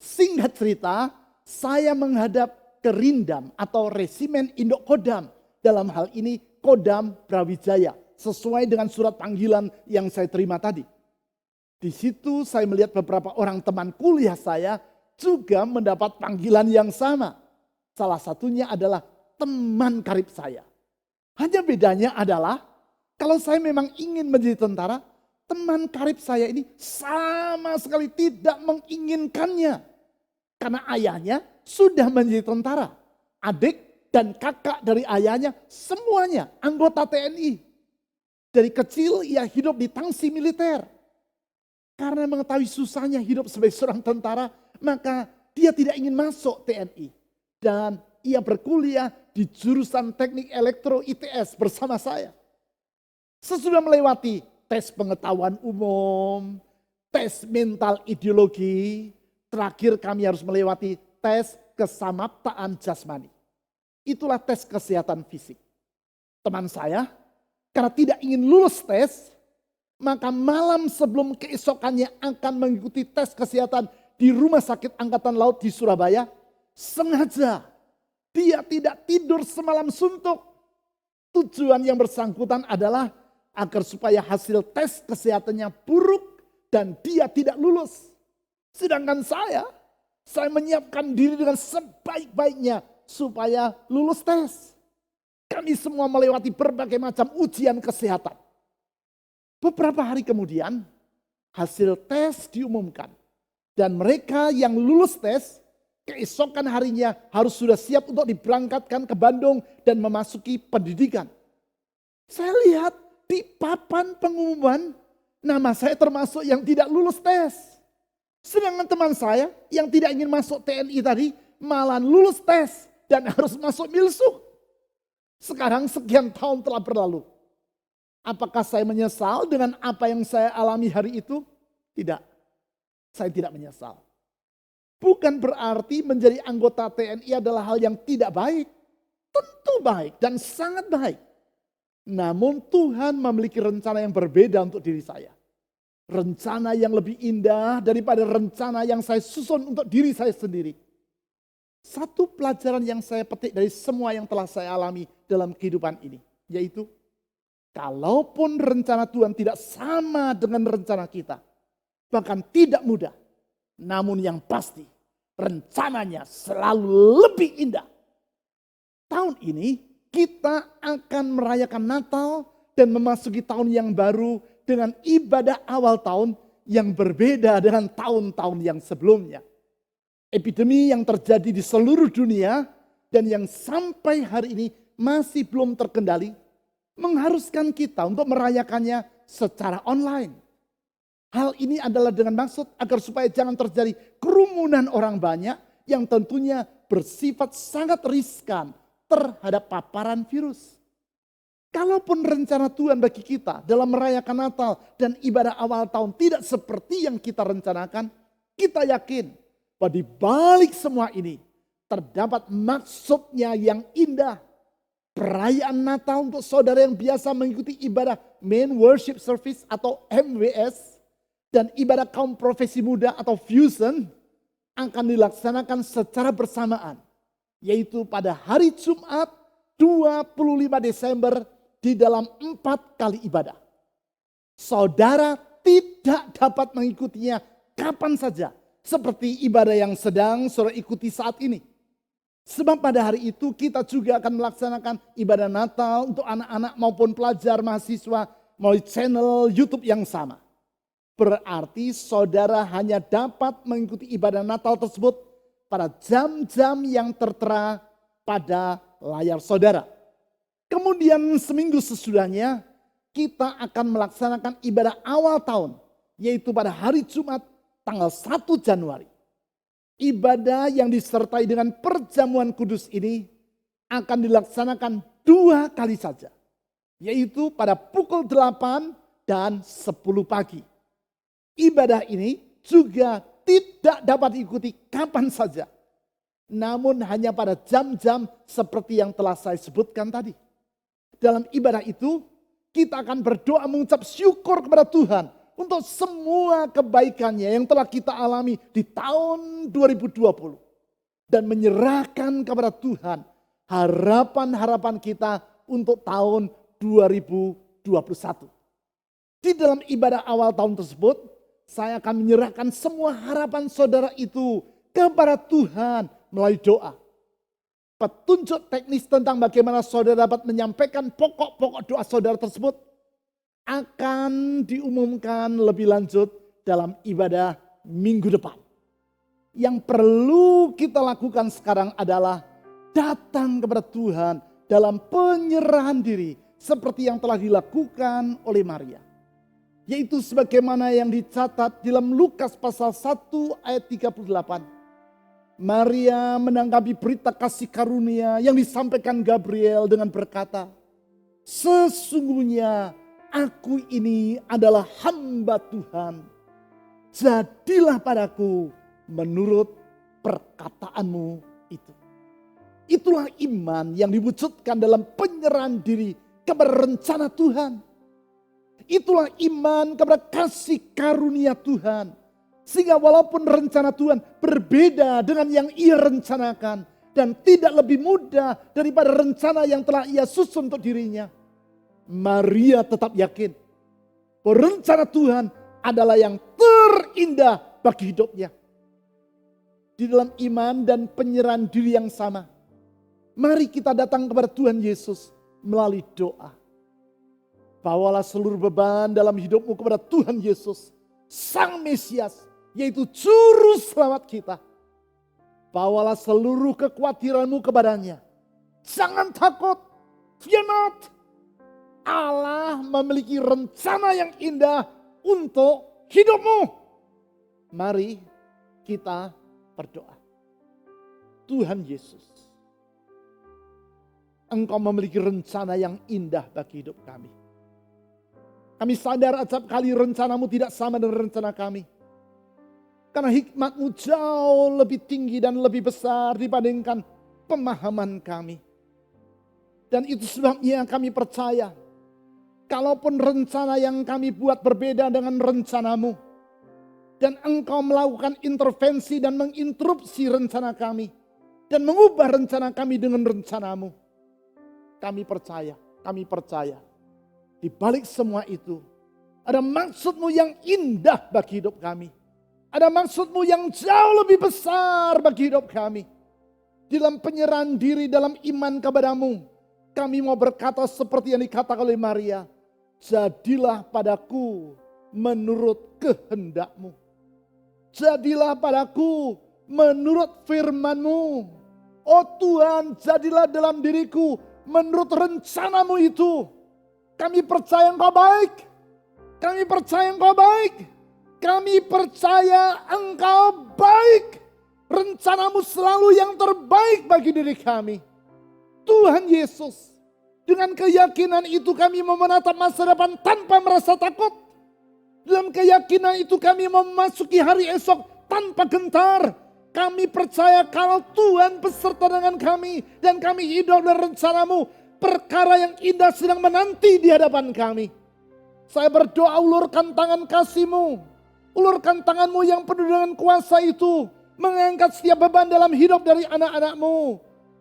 Singkat cerita, saya menghadap ke Rindam atau Resimen Indok Kodam. Dalam hal ini Kodam Brawijaya, sesuai dengan surat panggilan yang saya terima tadi. Di situ saya melihat beberapa orang teman kuliah saya juga mendapat panggilan yang sama. Salah satunya adalah teman karib saya. Hanya bedanya adalah kalau saya memang ingin menjadi tentara, teman karib saya ini sama sekali tidak menginginkannya. Karena ayahnya sudah menjadi tentara. Adik dan kakak dari ayahnya semuanya anggota TNI. Dari kecil ia hidup di tangsi militer. Karena mengetahui susahnya hidup sebagai seorang tentara, maka dia tidak ingin masuk TNI. Dan ia berkuliah di jurusan teknik elektro ITS bersama saya. Sesudah melewati tes pengetahuan umum, tes mental ideologi, terakhir kami harus melewati tes kesamaptaan jasmani. Itulah tes kesehatan fisik. Teman saya, karena tidak ingin lulus tes, maka malam sebelum keesokannya akan mengikuti tes kesehatan di Rumah Sakit Angkatan Laut di Surabaya, sengaja dia tidak tidur semalam suntuk. Tujuan yang bersangkutan adalah agar supaya hasil tes kesehatannya buruk dan dia tidak lulus. Sedangkan saya menyiapkan diri dengan sebaik-baiknya supaya lulus tes. Kami semua melewati berbagai macam ujian kesehatan. Beberapa hari kemudian hasil tes diumumkan. Dan mereka yang lulus tes keesokan harinya harus sudah siap untuk diberangkatkan ke Bandung dan memasuki pendidikan. Saya lihat di papan pengumuman nama saya termasuk yang tidak lulus tes. Sedangkan teman saya yang tidak ingin masuk TNI tadi malah lulus tes dan harus masuk milsuk. Sekarang sekian tahun telah berlalu. Apakah saya menyesal dengan apa yang saya alami hari itu? Tidak. Saya tidak menyesal. Bukan berarti menjadi anggota TNI adalah hal yang tidak baik. Tentu baik dan sangat baik. Namun Tuhan memiliki rencana yang berbeda untuk diri saya. Rencana yang lebih indah daripada rencana yang saya susun untuk diri saya sendiri. Satu pelajaran yang saya petik dari semua yang telah saya alami dalam kehidupan ini. Yaitu, kalaupun rencana Tuhan tidak sama dengan rencana kita. Bahkan tidak mudah. Namun yang pasti, rencananya selalu lebih indah. Tahun ini kita akan merayakan Natal dan memasuki tahun yang baru dengan ibadah awal tahun yang berbeda dengan tahun-tahun yang sebelumnya. Epidemi yang terjadi di seluruh dunia dan yang sampai hari ini masih belum terkendali mengharuskan kita untuk merayakannya secara online. Hal ini adalah dengan maksud agar supaya jangan terjadi kerumunan orang banyak yang tentunya bersifat sangat riskan terhadap paparan virus. Kalaupun rencana Tuhan bagi kita dalam merayakan Natal dan ibadah awal tahun tidak seperti yang kita rencanakan, kita yakin bahwa di balik semua ini terdapat maksudnya yang indah. Perayaan Natal untuk saudara yang biasa mengikuti ibadah Main Worship Service atau MWS dan ibadah kaum profesi muda atau Fusion akan dilaksanakan secara bersamaan. Yaitu pada hari Jumat 25 Desember di dalam 4 kali ibadah. Saudara tidak dapat mengikutinya kapan saja. Seperti ibadah yang sedang saudara ikuti saat ini. Sebab pada hari itu kita juga akan melaksanakan ibadah Natal untuk anak-anak maupun pelajar mahasiswa melalui channel YouTube yang sama. Berarti saudara hanya dapat mengikuti ibadah Natal tersebut pada jam-jam yang tertera pada layar saudara. Kemudian seminggu sesudahnya kita akan melaksanakan ibadah awal tahun. Yaitu pada hari Jumat tanggal 1 Januari. Ibadah yang disertai dengan perjamuan kudus ini akan dilaksanakan 2 kali saja. Yaitu pada pukul 8 dan 10 pagi. Ibadah ini juga tidak dapat diikuti kapan saja. Namun hanya pada jam-jam seperti yang telah saya sebutkan tadi. Dalam ibadah itu kita akan berdoa mengucap syukur kepada Tuhan untuk semua kebaikannya yang telah kita alami di tahun 2020. Dan menyerahkan kepada Tuhan harapan-harapan kita untuk tahun 2021. Di dalam ibadah awal tahun tersebut, saya akan menyerahkan semua harapan saudara itu kepada Tuhan melalui doa. Petunjuk teknis tentang bagaimana saudara dapat menyampaikan pokok-pokok doa saudara tersebut akan diumumkan lebih lanjut dalam ibadah minggu depan. Yang perlu kita lakukan sekarang adalah datang kepada Tuhan dalam penyerahan diri seperti yang telah dilakukan oleh Maria. Yaitu sebagaimana yang dicatat dalam Lukas pasal 1 ayat 38. Maria menanggapi berita kasih karunia yang disampaikan Gabriel dengan berkata, "Sesungguhnya aku ini adalah hamba Tuhan. Jadilah padaku menurut perkataanmu itu." Itulah iman yang diwujudkan dalam penyerahan diri kepada rencana Tuhan. Itulah iman kepada kasih karunia Tuhan. Sehingga walaupun rencana Tuhan berbeda dengan yang ia rencanakan. Dan tidak lebih mudah daripada rencana yang telah ia susun untuk dirinya. Maria tetap yakin bahwa rencana Tuhan adalah yang terindah bagi hidupnya. Di dalam iman dan penyerahan diri yang sama, mari kita datang kepada Tuhan Yesus melalui doa. Bawalah seluruh beban dalam hidupmu kepada Tuhan Yesus, Sang Mesias, yaitu Juru Selamat kita. Bawalah seluruh kekhawatiranmu kepadanya. Jangan takut, fear not. Allah memiliki rencana yang indah untuk hidupmu. Mari kita berdoa. Tuhan Yesus, Engkau memiliki rencana yang indah bagi hidup kami. Kami sadar acap kali rencanamu tidak sama dengan rencana kami. Karena hikmatmu jauh lebih tinggi dan lebih besar dibandingkan pemahaman kami. Dan itu sebabnya kami percaya, kalaupun rencana yang kami buat berbeda dengan rencanamu, dan engkau melakukan intervensi dan menginterupsi rencana kami, dan mengubah rencana kami dengan rencanamu, kami percaya, di balik semua itu, ada maksudmu yang indah bagi hidup kami. Ada maksudmu yang jauh lebih besar bagi hidup kami. Dalam penyerahan diri dalam iman kepadamu, kami mau berkata seperti yang dikatakan oleh Maria, jadilah padaku menurut kehendakmu. Jadilah padaku menurut firman-Mu. Oh Tuhan, jadilah dalam diriku menurut rencanamu itu. Kami percaya Engkau baik. Kami percaya Engkau baik. Kami percaya Engkau baik. Rencanamu selalu yang terbaik bagi diri kami. Tuhan Yesus, dengan keyakinan itu kami mau menatap masa depan tanpa merasa takut. Dalam keyakinan itu kami memasuki hari esok tanpa gentar. Kami percaya kalau Tuhan beserta dengan kami dan kami hidup dalam rencanamu, perkara yang indah sedang menanti di hadapan kami. Saya berdoa, ulurkan tangan kasih-Mu, ulurkan tangan-Mu yang penuh dengan kuasa itu, mengangkat setiap beban dalam hidup dari anak-anak-Mu,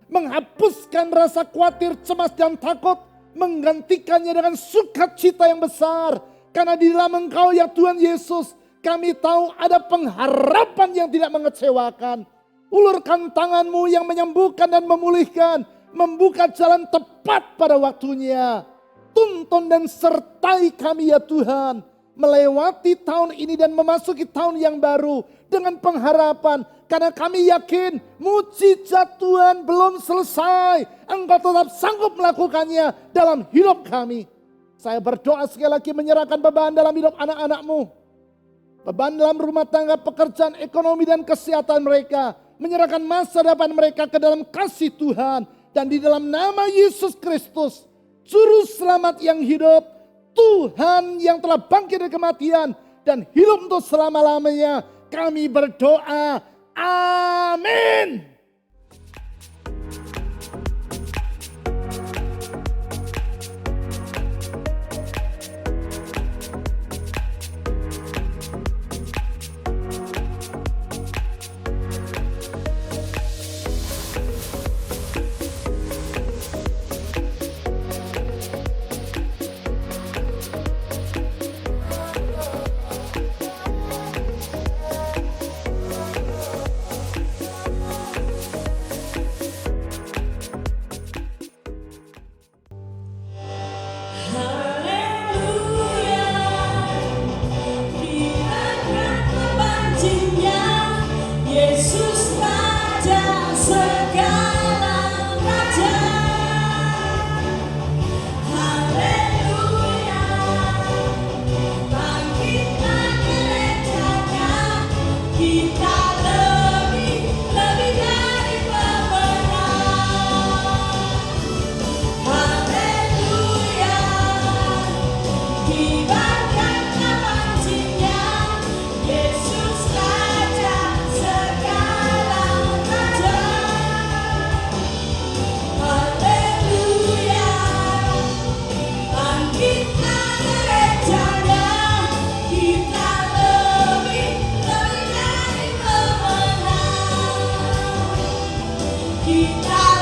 menghapuskan rasa khawatir, cemas dan takut, menggantikannya dengan sukacita yang besar. Karena di dalam Engkau ya Tuhan Yesus, kami tahu ada pengharapan yang tidak mengecewakan. Ulurkan tangan-Mu yang menyembuhkan dan memulihkan, membuka jalan tepat pada waktunya. Tuntun dan sertai kami ya Tuhan, melewati tahun ini dan memasuki tahun yang baru dengan pengharapan. Karena kami yakin mujizat Tuhan belum selesai. Engkau tetap sanggup melakukannya dalam hidup kami. Saya berdoa sekali lagi menyerahkan beban dalam hidup anak-anak-Mu. Beban dalam rumah tangga, pekerjaan, ekonomi dan kesehatan mereka. Menyerahkan masa depan mereka ke dalam kasih Tuhan. Dan di dalam nama Yesus Kristus, Juru Selamat yang hidup, Tuhan yang telah bangkit dari kematian dan hidup untuk selama-lamanya, kami berdoa. Amin. Haleluya, biarkan terpancingnya Yesus Raja segala raja. Haleluya, bangkitlah gerejanya, kita lebih dari pemenang. Haleluya, kibarkan pancinya, Yesus Raja segala raja. Haleluya, bangkitlah gerejanya, kita lebih dari pemenang. Kita